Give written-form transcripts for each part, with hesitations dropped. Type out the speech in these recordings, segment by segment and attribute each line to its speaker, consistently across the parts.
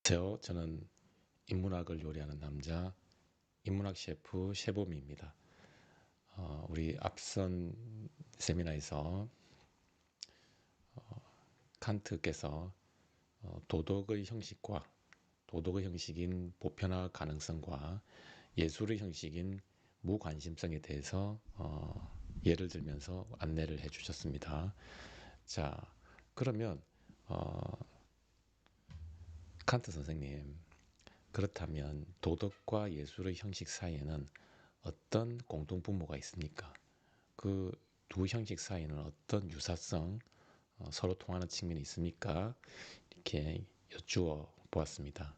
Speaker 1: 안녕하세요. 저는 인문학을 요리하는 남자, 인문학 셰프 셰보미입니다. 우리 앞선 세미나에서 칸트께서 도덕의 형식과 도덕의 형식인 보편화 가능성과 예술의 형식인 무관심성에 대해서 예를 들면서 안내를 해주셨습니다. 자, 그러면 칸트 선생님, 그렇다면 도덕과 예술의 형식 사이에는 어떤 공동분모가 있습니까? 그 두 형식 사이에는 어떤 유사성, 서로 통하는 측면이 있습니까? 이렇게 여쭈어 보았습니다.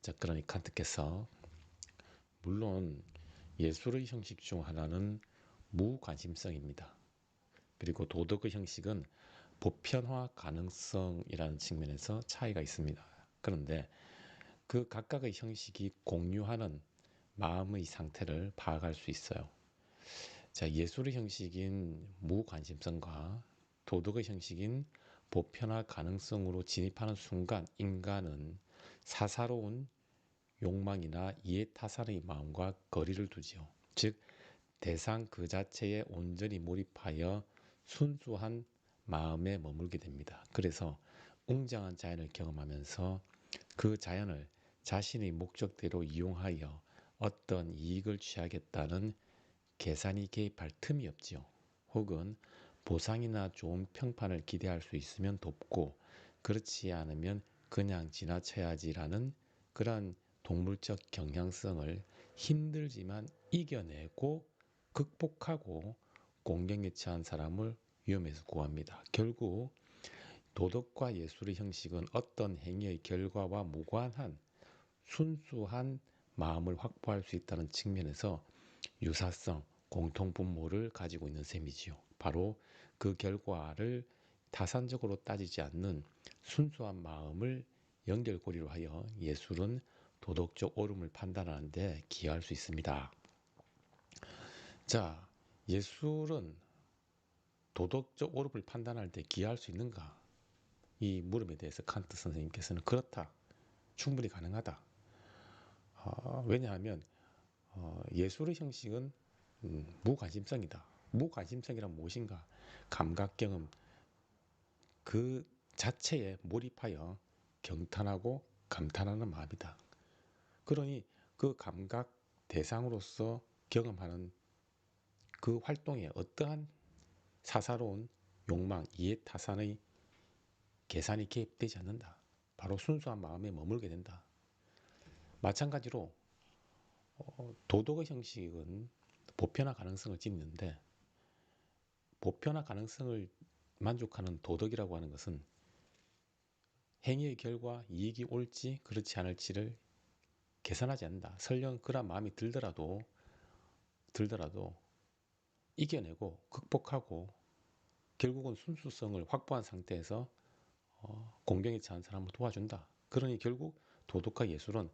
Speaker 1: 자, 그러니 칸트께서 물론 예술의 형식 중 하나는 무관심성입니다. 그리고 도덕의 형식은 보편화 가능성이라는 측면에서 차이가 있습니다. 그런데 그 각각의 형식이 공유하는 마음의 상태를 파악할 수 있어요. 자, 예술의 형식인 무관심성과 도덕의 형식인 보편화 가능성으로 진입하는 순간 인간은 사사로운 욕망이나 이해타산의 마음과 거리를 두지요. 즉, 대상 그 자체에 온전히 몰입하여 순수한 마음에 머물게 됩니다. 그래서 웅장한 자연을 경험하면서 그 자연을 자신의 목적대로 이용하여 어떤 이익을 취하겠다는 계산이 개입할 틈이 없지요. 혹은 보상이나 좋은 평판을 기대할 수 있으면 돕고 그렇지 않으면 그냥 지나쳐야지라는 그러한 동물적 경향성을 힘들지만 이겨내고 극복하고 공경에 처한 사람을 위험에서 구합니다. 결국 도덕과 예술의 형식은 어떤 행위의 결과와 무관한 순수한 마음을 확보할 수 있다는 측면에서 유사성, 공통분모를 가지고 있는 셈이지요. 바로 그 결과를 타산적으로 따지지 않는 순수한 마음을 연결고리로 하여 예술은 도덕적 옳음을 판단하는 데 기여할 수 있습니다. 자, 예술은 도덕적 옳음을 판단할 때 기여할 수 있는가? 이 물음에 대해서 칸트 선생님께서는 그렇다. 충분히 가능하다. 왜냐하면 예술의 형식은 무관심성이다. 무관심성이란 무엇인가? 감각 경험 그 자체에 몰입하여 경탄하고 감탄하는 마음이다. 그러니 그 감각 대상으로서 경험하는 그 활동에 어떠한 사사로운 욕망, 이해타산의 계산이 개입되지 않는다. 바로 순수한 마음에 머물게 된다. 마찬가지로 도덕의 형식은 보편화 가능성을 찢는데 보편화 가능성을 만족하는 도덕이라고 하는 것은 행위의 결과 이익이 올지 그렇지 않을지를 계산하지 않는다. 설령 그런 마음이 들더라도 이겨내고 극복하고 결국은 순수성을 확보한 상태에서 공경에 처한 사람을 도와준다. 그러니 결국 도덕과 예술은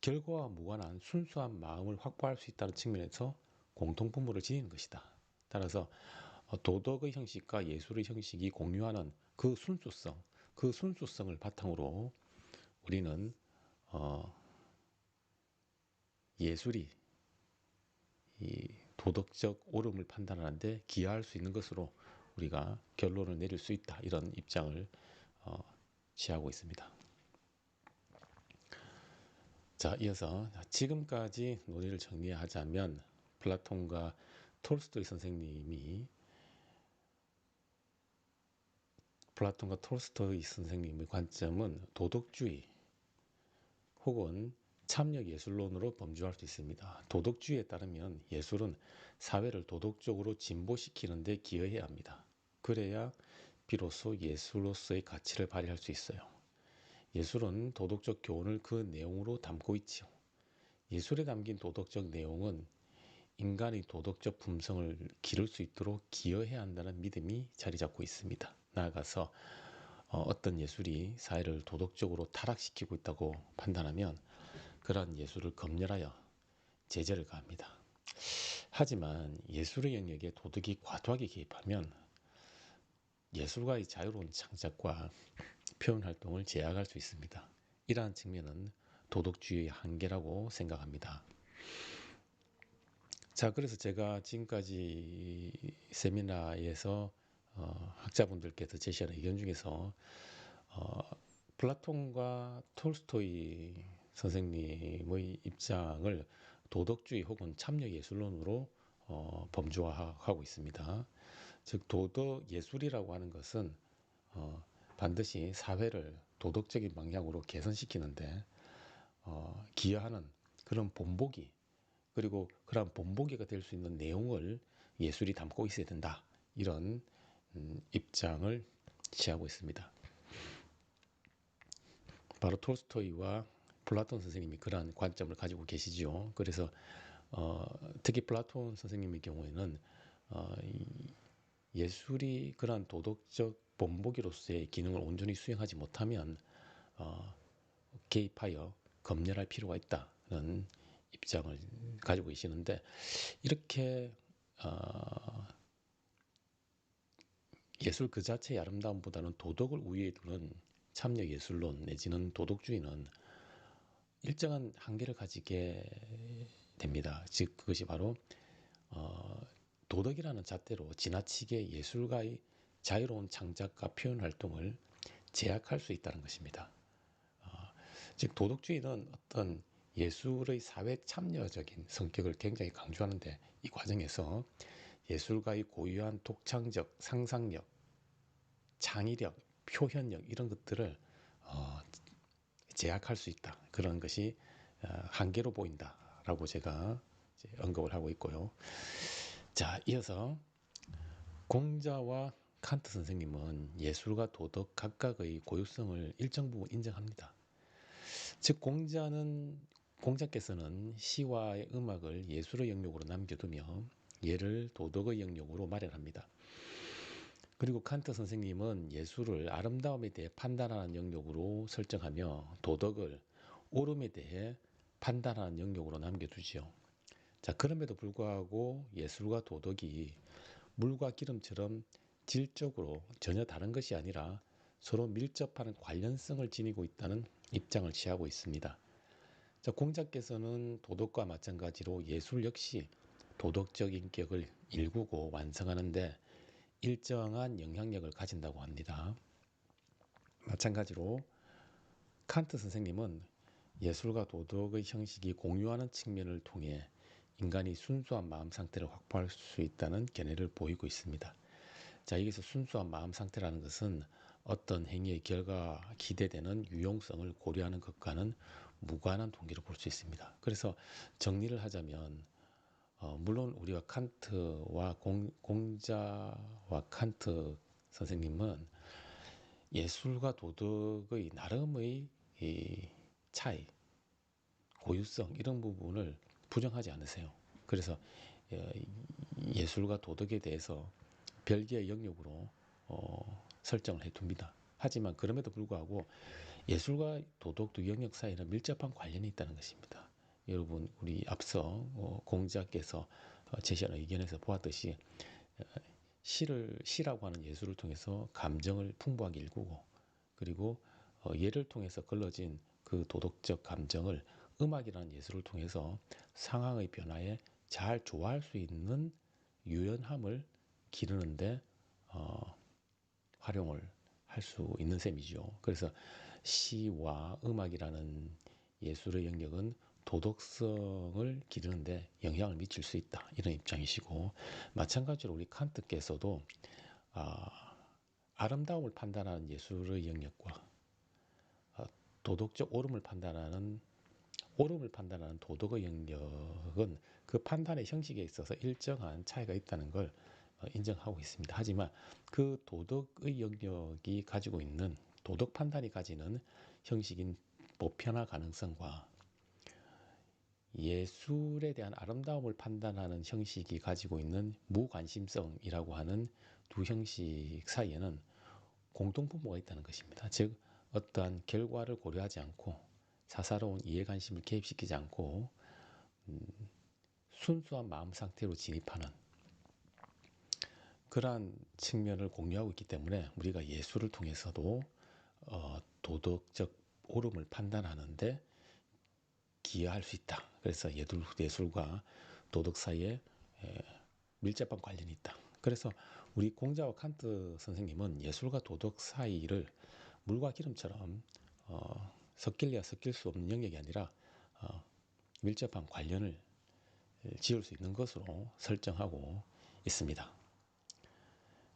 Speaker 1: 결과와 무관한 순수한 마음을 확보할 수 있다는 측면에서 공통분모를 지니는 것이다. 따라서 도덕의 형식과 예술의 형식이 공유하는 그 순수성을 바탕으로 우리는 예술이 이 도덕적 옳음을 판단하는데 기여할 수 있는 것으로 우리가 결론을 내릴 수 있다. 이런 입장을 취하고 있습니다. 자, 이어서 지금까지 논의를 정리하자면 플라톤과 톨스토이 선생님의 관점은 도덕주의 혹은 참여예술론으로 범주할 수 있습니다. 도덕주의에 따르면 예술은 사회를 도덕적으로 진보시키는 데 기여해야 합니다. 그래야 비로소 예술로서의 가치를 발휘할 수 있어요. 예술은 도덕적 교훈을 그 내용으로 담고 있지요. 예술에 담긴 도덕적 내용은 인간의 도덕적 품성을 기를 수 있도록 기여해야 한다는 믿음이 자리 잡고 있습니다. 나아가서 어떤 예술이 사회를 도덕적으로 타락시키고 있다고 판단하면 그러한 예술을 검열하여 제재를 가합니다. 하지만 예술의 영역에 도덕이 과도하게 개입하면 예술가의 자유로운 창작과 표현 활동을 제약할 수 있습니다. 이러한 측면은 도덕주의의 한계라고 생각합니다. 자, 그래서 제가 지금까지 세미나에서 학자분들께서 제시하는 의견 중에서 플라톤과 톨스토이 선생님의 입장을 도덕주의 혹은 참여예술론으로 범주화하고 있습니다. 즉 도덕예술이라고 하는 것은 반드시 사회를 도덕적인 방향으로 개선시키는데 기여하는 그런 본보기, 그리고 그런 본보기가 될 수 있는 내용을 예술이 담고 있어야 된다, 이런 입장을 취하고 있습니다. 바로 톨스토이와 플라톤 선생님이 그러한 관점을 가지고 계시죠. 그래서 특히 플라톤 선생님의 경우에는 예술이 그러한 도덕적 본보기로서의 기능을 온전히 수행하지 못하면 개입하여 검열할 필요가 있다는 입장을 가지고 계시는데, 이렇게 예술 그 자체의 아름다움보다는 도덕을 우위에 두는 참여예술론 내지는 도덕주의는 일정한 한계를 가지게 됩니다. 즉 그것이 바로 도덕이라는 잣대로 지나치게 예술가의 자유로운 창작과 표현 활동을 제약할 수 있다는 것입니다. 즉 도덕주의는 어떤 예술의 사회 참여적인 성격을 굉장히 강조하는데, 이 과정에서 예술가의 고유한 독창적 상상력, 창의력, 표현력, 이런 것들을 제약할 수 있다, 그런 것이 한계로 보인다라고 제가 언급을 하고 있고요. 자, 이어서 공자와 칸트 선생님은 예술과 도덕 각각의 고유성을 일정 부분 인정합니다. 즉 공자께서는 시와 음악을 예술의 영역으로 남겨두며 예를 도덕의 영역으로 마련합니다. 그리고 칸트 선생님은 예술을 아름다움에 대해 판단하는 영역으로 설정하며 도덕을 옳음에 대해 판단하는 영역으로 남겨두지요. 자, 그럼에도 불구하고 예술과 도덕이 물과 기름처럼 질적으로 전혀 다른 것이 아니라 서로 밀접한 관련성을 지니고 있다는 입장을 취하고 있습니다. 자, 공자께서는 도덕과 마찬가지로 예술 역시 도덕적 인격을 일구고 완성하는데 일정한 영향력을 가진다고 합니다. 마찬가지로 칸트 선생님은 예술과 도덕의 형식이 공유하는 측면을 통해 인간이 순수한 마음 상태를 확보할 수 있다는 견해를 보이고 있습니다. 자, 여기서 순수한 마음 상태라는 것은 어떤 행위의 결과가 기대되는 유용성을 고려하는 것과는 무관한 동기로 볼 수 있습니다. 그래서 정리를 하자면 물론 우리가 칸트와 공자와 칸트 선생님은 예술과 도덕의 나름의 이 차이, 고유성, 이런 부분을 부정하지 않으세요. 그래서 예술과 도덕에 대해서 별개의 영역으로 설정을 해둡니다. 하지만 그럼에도 불구하고 예술과 도덕 영역 사이에는 밀접한 관련이 있다는 것입니다. 여러분, 우리 앞서 공자께서 제시한 의견에서 보았듯이 시라고 하는 예술을 통해서 감정을 풍부하게 일구고, 그리고 예를 통해서 걸러진 그 도덕적 감정을 음악이라는 예술을 통해서 상황의 변화에 잘 조화할 수 있는 유연함을 기르는데 활용을 할 수 있는 셈이죠. 그래서 시와 음악이라는 예술의 영역은 도덕성을 기르는데 영향을 미칠 수 있다, 이런 입장이시고, 마찬가지로 우리 칸트께서도 아름다움을 판단하는 예술의 영역과 도덕적 옳음을 판단하는 도덕의 영역은 그 판단의 형식에 있어서 일정한 차이가 있다는 걸 인정하고 있습니다. 하지만 그 도덕의 영역이 가지고 있는, 도덕 판단이 가지는 형식인 보편화 가능성과 예술에 대한 아름다움을 판단하는 형식이 가지고 있는 무관심성이라고 하는 두 형식 사이에는 공통분모가 있다는 것입니다. 즉 어떠한 결과를 고려하지 않고 사사로운 이해관심을 개입시키지 않고 순수한 마음 상태로 진입하는 그러한 측면을 공유하고 있기 때문에 우리가 예술을 통해서도 도덕적 옳음을 판단하는데 기여할 수 있다. 그래서 예술과 도덕 사이에 밀접한 관련이 있다. 그래서 우리 공자와 칸트 선생님은 예술과 도덕 사이를 물과 기름처럼 섞일래야 섞일 수 없는 영역이 아니라 밀접한 관련을 지을 수 있는 것으로 설정하고 있습니다.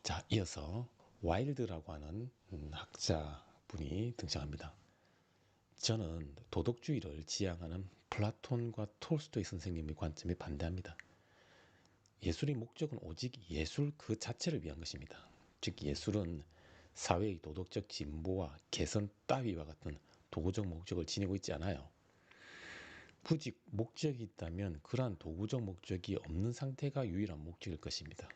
Speaker 1: 자, 이어서 와일드라고 하는 학자분이 등장합니다. 저는 도덕주의를 지향하는 플라톤과 톨스토이 선생님의 관점에 반대합니다. 예술의 목적은 오직 예술 그 자체를 위한 것입니다. 즉 예술은 사회의 도덕적 진보와 개선 따위와 같은 도구적 목적을 지니고 있지 않아요. 굳이 목적이 있다면 그러한 도구적 목적이 없는 상태가 유일한 목적일 것입니다.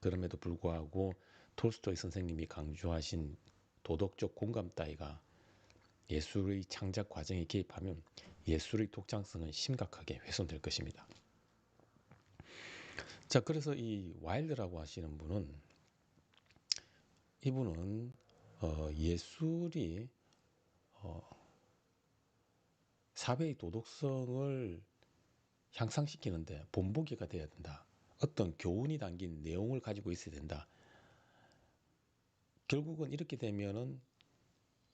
Speaker 1: 그럼에도 불구하고 톨스토이 선생님이 강조하신 도덕적 공감 따위가 예술의 창작 과정에 개입하면 예술의 독창성은 심각하게 훼손될 것입니다. 자, 그래서 이 와일드라고 하시는 분은 이분은 예술이 사회의 도덕성을 향상시키는데 본보기가 되어야 된다. 어떤 교훈이 담긴 내용을 가지고 있어야 된다. 결국은 이렇게 되면은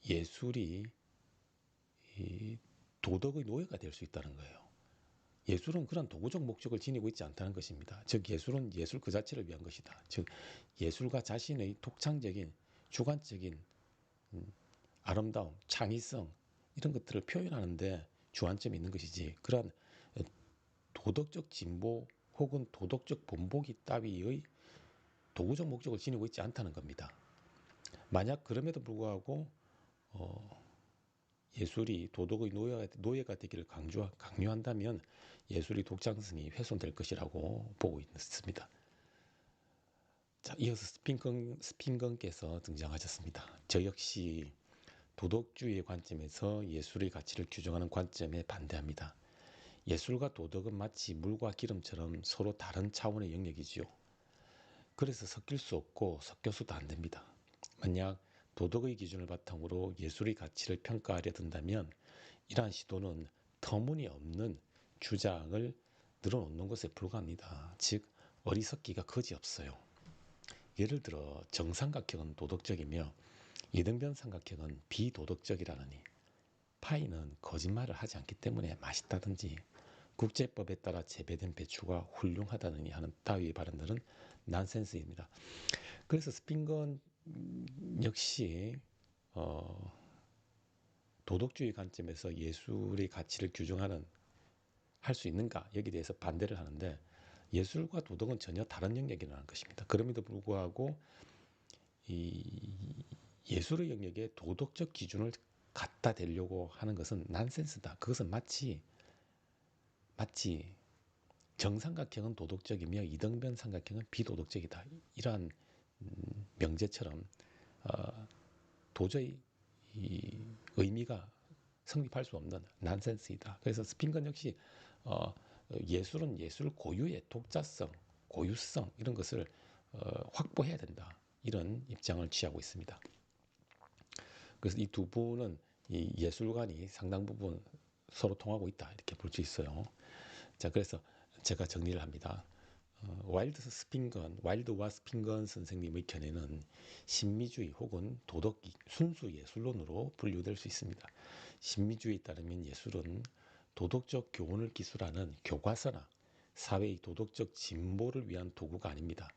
Speaker 1: 예술이 도덕의 노예가 될 수 있다는 거예요. 예술은 그런 도구적 목적을 지니고 있지 않다는 것입니다. 즉 예술은 예술 그 자체를 위한 것이다. 즉 예술가 자신의 독창적인 주관적인 아름다움, 창의성 이런 것들을 표현하는데 주안점이 있는 것이지 그런 도덕적 진보 혹은 도덕적 본보기 따위의 도구적 목적을 지니고 있지 않다는 겁니다. 만약 그럼에도 불구하고 예술이 도덕의 노예가 되기를 강요한다면 예술의 독창성이 훼손될 것이라고 보고 있습니다. 자, 이어서 스핑건께서 등장하셨습니다. 저 역시 도덕주의의 관점에서 예술의 가치를 규정하는 관점에 반대합니다. 예술과 도덕은 마치 물과 기름처럼 서로 다른 차원의 영역이지요. 그래서 섞일 수 없고 섞여서도 안 됩니다. 만약 도덕의 기준을 바탕으로 예술의 가치를 평가하려 든다면 이러한 시도는 터무니없는 주장을 늘어놓는 것에 불과합니다. 즉 어리석기가 그지없어요. 예를 들어 정삼각형은 도덕적이며 이등변 삼각형은 비도덕적이라느니 파이는 거짓말을 하지 않기 때문에 맛있다든지 국제법에 따라 재배된 배추가 훌륭하다느니 하는 따위의 발언들은 난센스입니다. 그래서 스핑건 역시 도덕주의 관점에서 예술의 가치를 규정하는 할 수 있는가 여기에 대해서 반대를 하는데 예술과 도덕은 전혀 다른 영역이라는 것입니다. 그럼에도 불구하고 이 예술의 영역에 도덕적 기준을 갖다 대려고 하는 것은 난센스다. 그것은 마치 정삼각형은 도덕적이며 이등변 삼각형은 비도덕적이다. 이러한 명제처럼 도저히 이 의미가 성립할 수 없는 난센스이다. 그래서 스핑건 역시 예술은 예술 고유의 독자성, 고유성 이런 것을 확보해야 된다. 이런 입장을 취하고 있습니다. 그래서 이 두 분은 이 예술관이 상당 부분 서로 통하고 있다. 이렇게 볼 수 있어요. 자, 그래서 제가 정리를 합니다. 와일드와 스핑건 선생님의 견해는 신미주의 혹은 도덕 순수 예술론으로 분류될 수 있습니다. 신미주의에 따르면 예술은 도덕적 교훈을 기술하는 교과서나 사회의 도덕적 진보를 위한 도구가 아닙니다.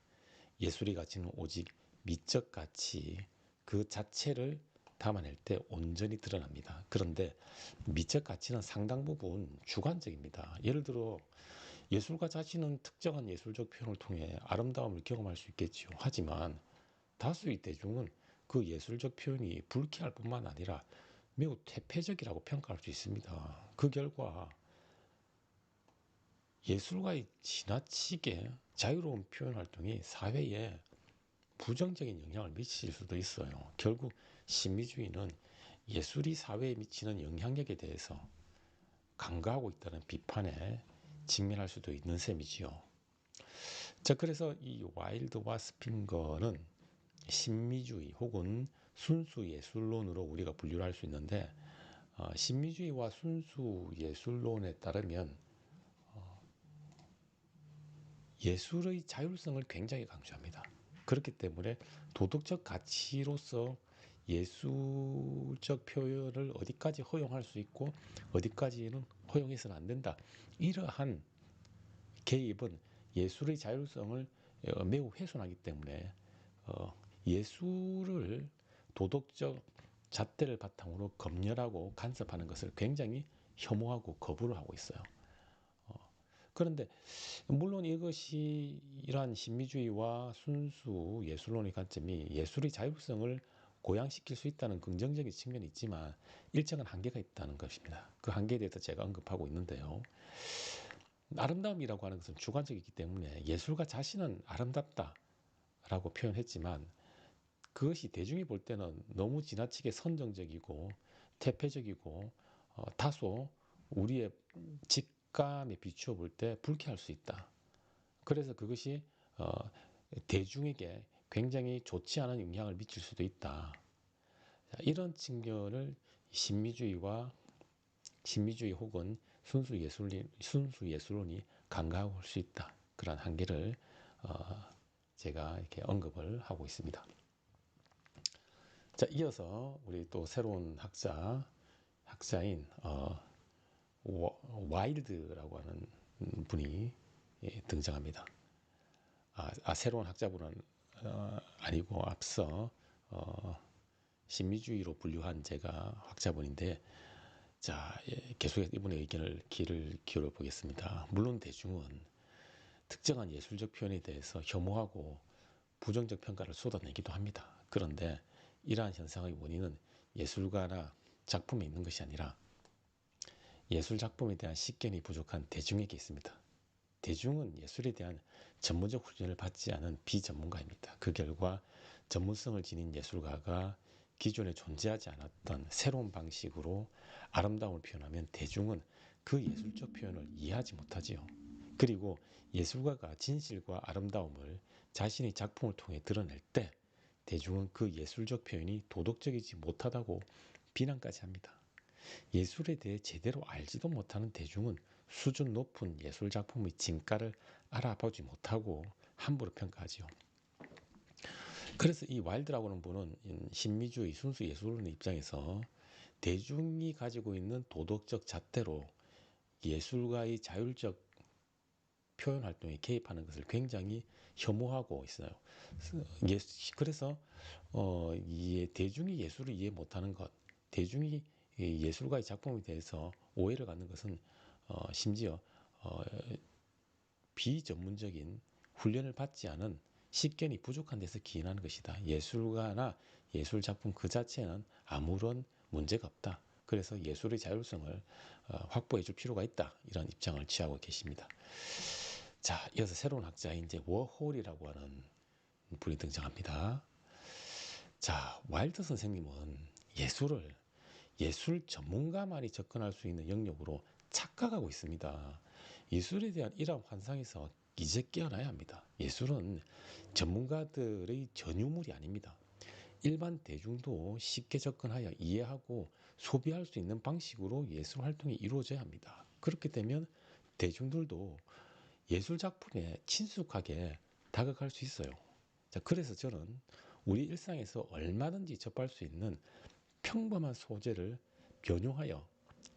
Speaker 1: 예술의 가치는 오직 미적 가치 그 자체를 담아낼 때 온전히 드러납니다. 그런데 미적 가치는 상당 부분 주관적입니다. 예를 들어 예술가 자신은 특정한 예술적 표현을 통해 아름다움을 경험할 수 있겠지요. 하지만 다수의 대중은 그 예술적 표현이 불쾌할 뿐만 아니라 매우 퇴폐적이라고 평가할 수 있습니다. 그 결과 예술가의 지나치게 자유로운 표현 활동이 사회에 부정적인 영향을 미칠 수도 있어요. 결국 신미주의는 예술이 사회에 미치는 영향력에 대해서 간과하고 있다는 비판에 직면할 수도 있는 셈이지요. 자, 그래서 이 와일드와 스핑거는 신미주의 혹은 순수 예술론으로 우리가 분류를 할 수 있는데 신미주의와 순수 예술론에 따르면 예술의 자율성을 굉장히 강조합니다. 그렇기 때문에 도덕적 가치로서 예술적 표현을 어디까지 허용할 수 있고 어디까지는 허용해서는 안 된다. 이러한 개입은 예술의 자율성을 매우 훼손하기 때문에 예술을 도덕적 잣대를 바탕으로 검열하고 간섭하는 것을 굉장히 혐오하고 거부를 하고 있어요. 그런데 물론 이것이 이러한 신미주의와 순수 예술론의 관점이 예술의 자율성을 고양시킬 수 있다는 긍정적인 측면이 있지만 일정한 한계가 있다는 것입니다. 그 한계에 대해서 제가 언급하고 있는데요. 아름다움이라고 하는 것은 주관적이기 때문에 예술가 자신은 아름답다라고 표현했지만 그것이 대중이 볼 때는 너무 지나치게 선정적이고 퇴폐적이고 다소 우리의 직감에 비추어 볼 때 불쾌할 수 있다. 그래서 그것이 대중에게 굉장히 좋지 않은 영향을 미칠 수도 있다. 이런 측면을 신미주의 혹은 순수 예술론이 간과할 수 있다. 그런 한계를 제가 이렇게 언급을 하고 있습니다. 자, 이어서 우리 또 새로운 학자인 와일드라고 하는 분이 등장합니다. 새로운 학자분은 아니고 앞서 신미주의로 분류한 제가 학자분인데, 자, 계속해서 이분의 의견을 귀를 기울여 보겠습니다. 물론 대중은 특정한 예술적 표현에 대해서 혐오하고 부정적 평가를 쏟아내기도 합니다. 그런데 이러한 현상의 원인은 예술가나 작품에 있는 것이 아니라 예술 작품에 대한 식견이 부족한 대중에게 있습니다. 대중은 예술에 대한 전문적 훈련을 받지 않은 비전문가입니다. 그 결과 전문성을 지닌 예술가가 기존에 존재하지 않았던 새로운 방식으로 아름다움을 표현하면 대중은 그 예술적 표현을 이해하지 못하지요. 그리고 예술가가 진실과 아름다움을 자신의 작품을 통해 드러낼 때 대중은 그 예술적 표현이 도덕적이지 못하다고 비난까지 합니다. 예술에 대해 제대로 알지도 못하는 대중은 수준 높은 예술 작품의 진가를 알아보지 못하고 함부로 평가하지요. 그래서 이 와일드라고 하는 분은 신미주의 순수 예술론의 입장에서 대중이 가지고 있는 도덕적 잣대로 예술가의 자율적 표현 활동에 개입하는 것을 굉장히 혐오하고 있어요. 그래서 대중이 예술을 이해 못하는 것, 대중이 예술가의 작품에 대해서 오해를 갖는 것은 심지어 비전문적인 훈련을 받지 않은 식견이 부족한 데서 기인하는 것이다. 예술가나 예술 작품 그 자체는 아무런 문제가 없다. 그래서 예술의 자율성을 확보해 줄 필요가 있다. 이런 입장을 취하고 계십니다. 자, 이어서 새로운 학자인 이제 워홀이라고 하는 분이 등장합니다. 자, 와일드 선생님은 예술 전문가만이 접근할 수 있는 영역으로 착각하고 있습니다. 예술에 대한 이러한 환상에서 이제 깨어나야 합니다. 예술은 전문가들의 전유물이 아닙니다. 일반 대중도 쉽게 접근하여 이해하고 소비할 수 있는 방식으로 예술 활동이 이루어져야 합니다. 그렇게 되면 대중들도 예술 작품에 친숙하게 다가갈 수 있어요. 자, 그래서 저는 우리 일상에서 얼마든지 접할 수 있는 평범한 소재를 변형하여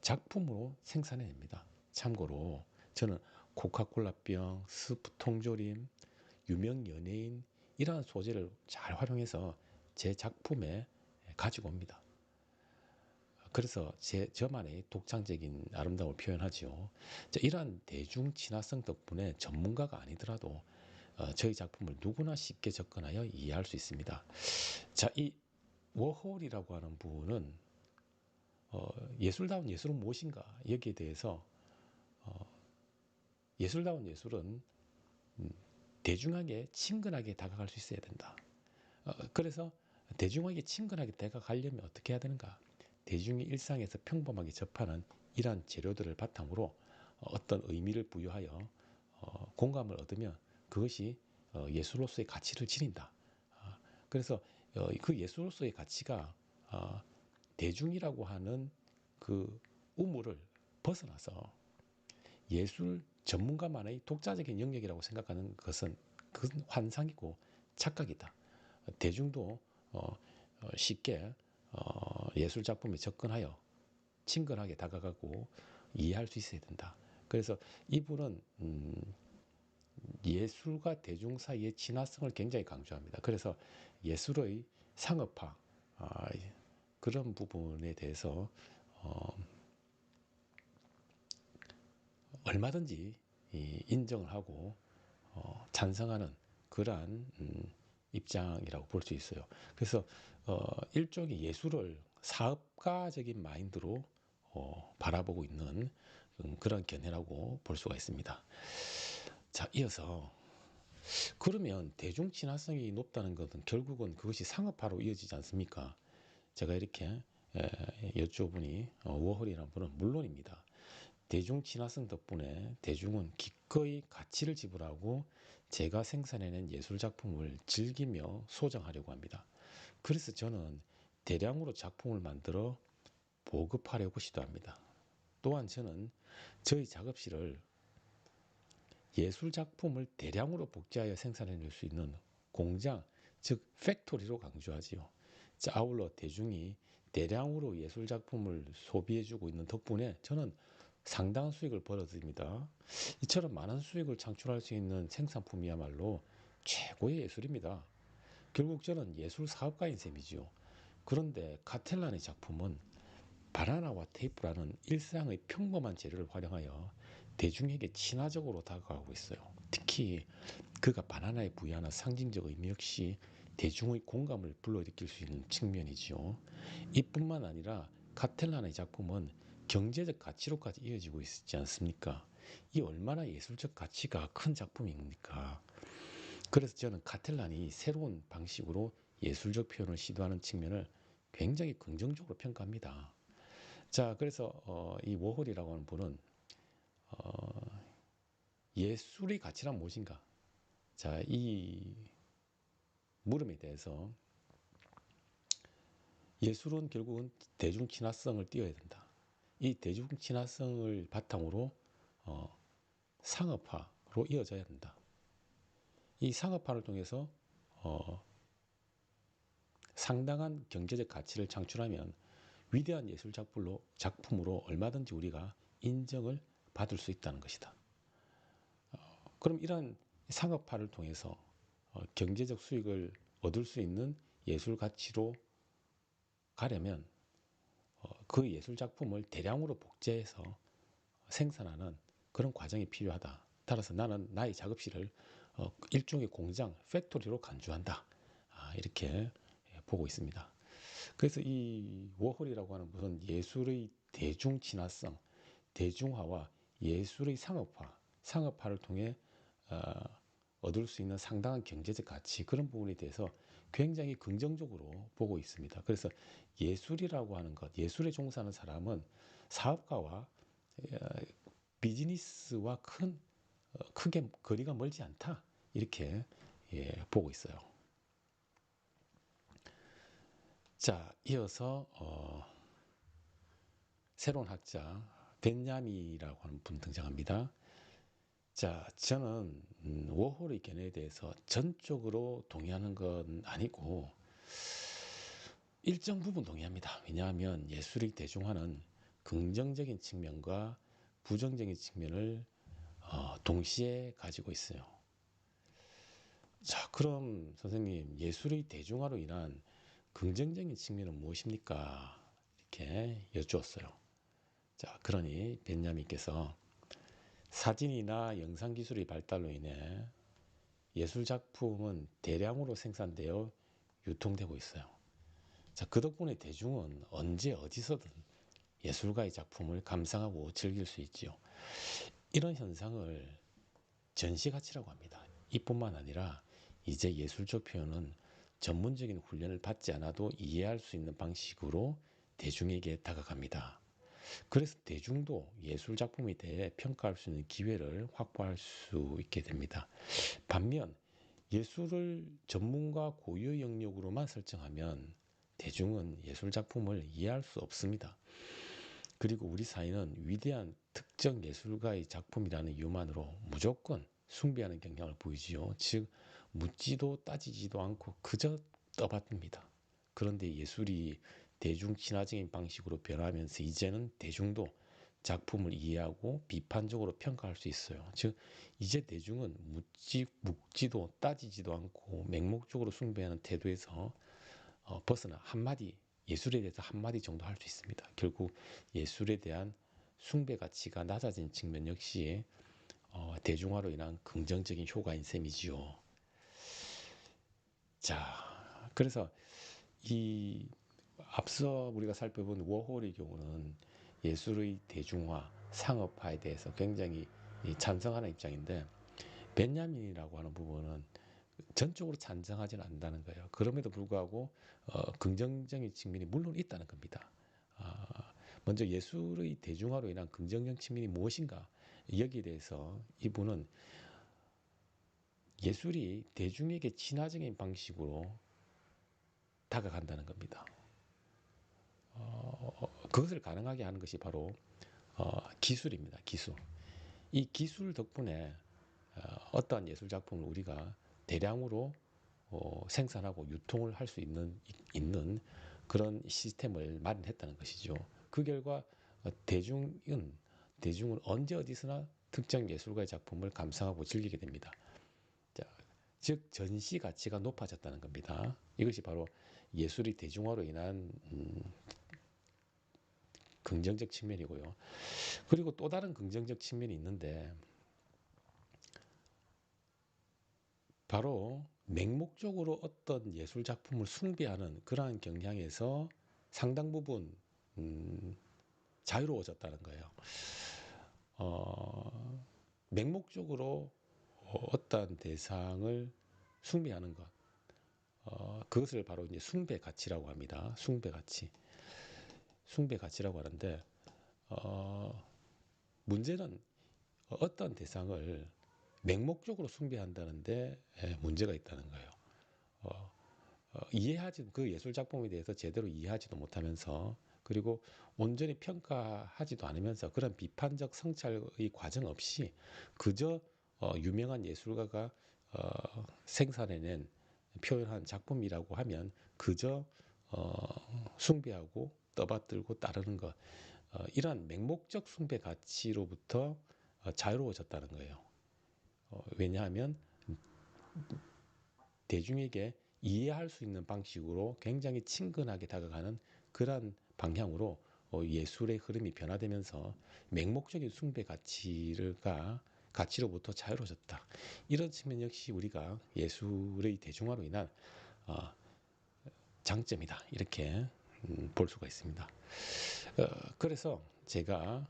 Speaker 1: 작품으로 생산해냅니다. 참고로 저는 코카콜라병, 스프 통조림, 유명 연예인 이러한 소재를 잘 활용해서 제 작품에 가지고 옵니다. 그래서 저만의 독창적인 아름다움을 표현하지요. 이러한 대중 친화성 덕분에 전문가가 아니더라도 저희 작품을 누구나 쉽게 접근하여 이해할 수 있습니다. 자, 이 워홀이라고 하는 분은 예술다운 예술은 무엇인가 여기에 대해서 예술다운 예술은 대중에게 친근하게 다가갈 수 있어야 된다. 그래서 대중에게 친근하게 다가가려면 어떻게 해야 되는가? 대중이 일상에서 평범하게 접하는 이러한 재료들을 바탕으로 어떤 의미를 부여하여 공감을 얻으면 그것이 예술로서의 가치를 지닌다. 그래서 그 예술로서의 가치가 대중이라고 하는 그 우물을 벗어나서 예술 전문가만의 독자적인 영역이라고 생각하는 것은 그건 환상이고 착각이다. 대중도 쉽게 예술 작품에 접근하여 친근하게 다가가고 이해할 수 있어야 된다. 그래서 이분은 예술과 대중 사이의 친화성을 굉장히 강조합니다. 그래서 예술의 상업화 그런 부분에 대해서 얼마든지 인정을 하고 찬성하는 그러한 입장이라고 볼 수 있어요. 그래서 일종의 예술을 사업가적인 마인드로 바라보고 있는 그런 견해라고 볼 수가 있습니다. 자, 이어서 그러면 대중 친화성이 높다는 것은 결국은 그것이 상업화로 이어지지 않습니까? 제가 이렇게 여쭤보니 워홀이라는 분은 물론입니다. 대중 친화성 덕분에 대중은 기꺼이 가치를 지불하고 제가 생산해낸 예술 작품을 즐기며 소장하려고 합니다. 그래서 저는 대량으로 작품을 만들어 보급하려고 시도합니다. 또한 저는 저희 작업실을 예술 작품을 대량으로 복제하여 생산해낼 수 있는 공장, 즉 팩토리로 강조하지요. 자, 아울러 대중이 대량으로 예술 작품을 소비해주고 있는 덕분에 저는 상당한 수익을 벌어들입니다. 이처럼 많은 수익을 창출할 수 있는 생산품이야말로 최고의 예술입니다. 결국 저는 예술 사업가인 셈이지요. 그런데 카텔란의 작품은 바나나와 테이프라는 일상의 평범한 재료를 활용하여 대중에게 친화적으로 다가가고 있어요. 특히 그가 바나나에 부여하는 상징적 의미 역시 대중의 공감을 불러일으킬 수 있는 측면이지요. 이뿐만 아니라 카텔란의 작품은 경제적 가치로까지 이어지고 있지 않습니까? 이 얼마나 예술적 가치가 큰 작품입니까? 그래서 저는 카텔란이 새로운 방식으로 예술적 표현을 시도하는 측면을 굉장히 긍정적으로 평가합니다. 자, 그래서 이 워홀이라고 하는 분은 예술의 가치란 무엇인가? 자, 이 물음에 대해서 예술은 결국은 대중 친화성을 띄어야 된다. 이 대중 친화성을 바탕으로 상업화로 이어져야 된다. 이 상업화를 통해서 상당한 경제적 가치를 창출하면 위대한 예술 작품으로 얼마든지 우리가 인정을 받을 수 있다는 것이다. 그럼 이러한 상업화를 통해서 경제적 수익을 얻을 수 있는 예술 가치로 가려면 그 예술 작품을 대량으로 복제해서 생산하는 그런 과정이 필요하다. 따라서 나는 나의 작업실을 일종의 공장, 팩토리로 간주한다. 이렇게 보고 있습니다. 그래서 이 워홀이라고 하는 것은 예술의 대중 친화성, 대중화와 예술의 상업화를 통해 얻을 수 있는 상당한 경제적 가치 그런 부분에 대해서 굉장히 긍정적으로 보고 있습니다. 그래서 예술이라고 하는 것, 예술에 종사하는 사람은 사업가와 비즈니스와 크게 거리가 멀지 않다 이렇게 보고 있어요. 자, 이어서 새로운 학자 벤야미라고 하는 분 등장합니다. 자, 저는 워홀의 견해에 대해서 전적으로 동의하는 건 아니고 일정 부분 동의합니다. 왜냐하면 예술의 대중화는 긍정적인 측면과 부정적인 측면을 동시에 가지고 있어요. 자, 그럼 선생님, 예술의 대중화로 인한 긍정적인 측면은 무엇입니까? 이렇게 여쭈었어요. 자, 그러니 벤야민께서 사진이나 영상 기술의 발달로 인해 예술 작품은 대량으로 생산되어 유통되고 있어요. 자, 그 덕분에 대중은 언제 어디서든 예술가의 작품을 감상하고 즐길 수 있지요. 이런 현상을 전시가치라고 합니다. 이뿐만 아니라 이제 예술적 표현은 전문적인 훈련을 받지 않아도 이해할 수 있는 방식으로 대중에게 다가갑니다. 그래서 대중도 예술 작품에 대해 평가할 수 있는 기회를 확보할 수 있게 됩니다. 반면 예술을 전문가 고유 영역으로만 설정하면 대중은 예술 작품을 이해할 수 없습니다. 그리고 우리 사회는 위대한 특정 예술가의 작품이라는 이유만으로 무조건 숭배하는 경향을 보이지요. 즉 묻지도 따지지도 않고 그저 떠받듭니다. 그런데 예술이 대중 친화적인 방식으로 변하면서 이제는 대중도 작품을 이해하고 비판적으로 평가할 수 있어요. 즉 이제 대중은 묻지도 따지지도 않고 맹목적으로 숭배하는 태도에서 벗어나 한마디 예술에 대해서 한마디 정도 할 수 있습니다. 결국 예술에 대한 숭배 가치가 낮아진 측면 역시 대중화로 인한 긍정적인 효과인 셈이지요. 자, 그래서 이 앞서 우리가 살펴본 워홀의 경우는 예술의 대중화, 상업화에 대해서 굉장히 찬성하는 입장인데 벤야민이라고 하는 부분은 전적으로 찬성하지는 않는다는 거예요. 그럼에도 불구하고 긍정적인 측면이 물론 있다는 겁니다. 먼저 예술의 대중화로 인한 긍정적 측면이 무엇인가 여기에 대해서 이분은 예술이 대중에게 친화적인 방식으로 다가간다는 겁니다. 그것을 가능하게 하는 것이 바로 기술입니다. 기술. 이 기술 덕분에 어떠한 예술 작품을 우리가 대량으로 생산하고 유통을 할 수 있는 그런 시스템을 마련했다는 것이죠. 그 결과 대중은 언제 어디서나 특정 예술가의 작품을 감상하고 즐기게 됩니다. 자, 즉 전시 가치가 높아졌다는 겁니다. 이것이 바로 예술의 대중화로 인한 긍정적 측면이고요. 그리고 또 다른 긍정적 측면이 있는데 바로 맹목적으로 어떤 예술 작품을 숭배하는 그러한 경향에서 상당 부분 자유로워졌다는 거예요. 맹목적으로 어떠한 대상을 숭배하는 것, 그것을 바로 이제 숭배 가치라고 합니다. 숭배 가치라고 하는데 문제는 어떤 대상을 맹목적으로 숭배한다는데 문제가 있다는 거예요. 그 예술 작품에 대해서 제대로 이해하지도 못하면서 그리고 온전히 평가하지도 않으면서 그런 비판적 성찰의 과정 없이 그저 유명한 예술가가 생산해낸 표현한 작품이라고 하면 그저 숭배하고 떠받들고 따르는 것, 이러한 맹목적 숭배 가치로부터 자유로워졌다는 거예요. 왜냐하면 대중에게 이해할 수 있는 방식으로 굉장히 친근하게 다가가는 그러한 방향으로 예술의 흐름이 변화되면서 맹목적인 숭배 가치로부터 자유로워졌다. 이런 측면 역시 우리가 예술의 대중화로 인한 장점이다. 이렇게 볼 수가 있습니다. 그래서 제가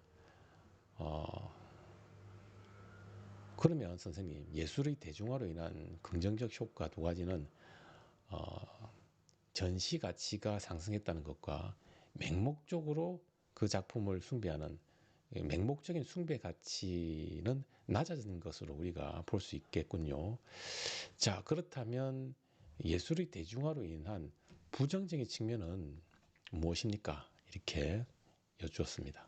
Speaker 1: 그러면 선생님 예술의 대중화로 인한 긍정적 효과 두 가지는 전시 가치가 상승했다는 것과 맹목적으로 그 작품을 숭배하는 맹목적인 숭배 가치는 낮아지는 것으로 우리가 볼 수 있겠군요. 자, 그렇다면 예술의 대중화로 인한 부정적인 측면은 무엇입니까? 이렇게 여쭈었습니다.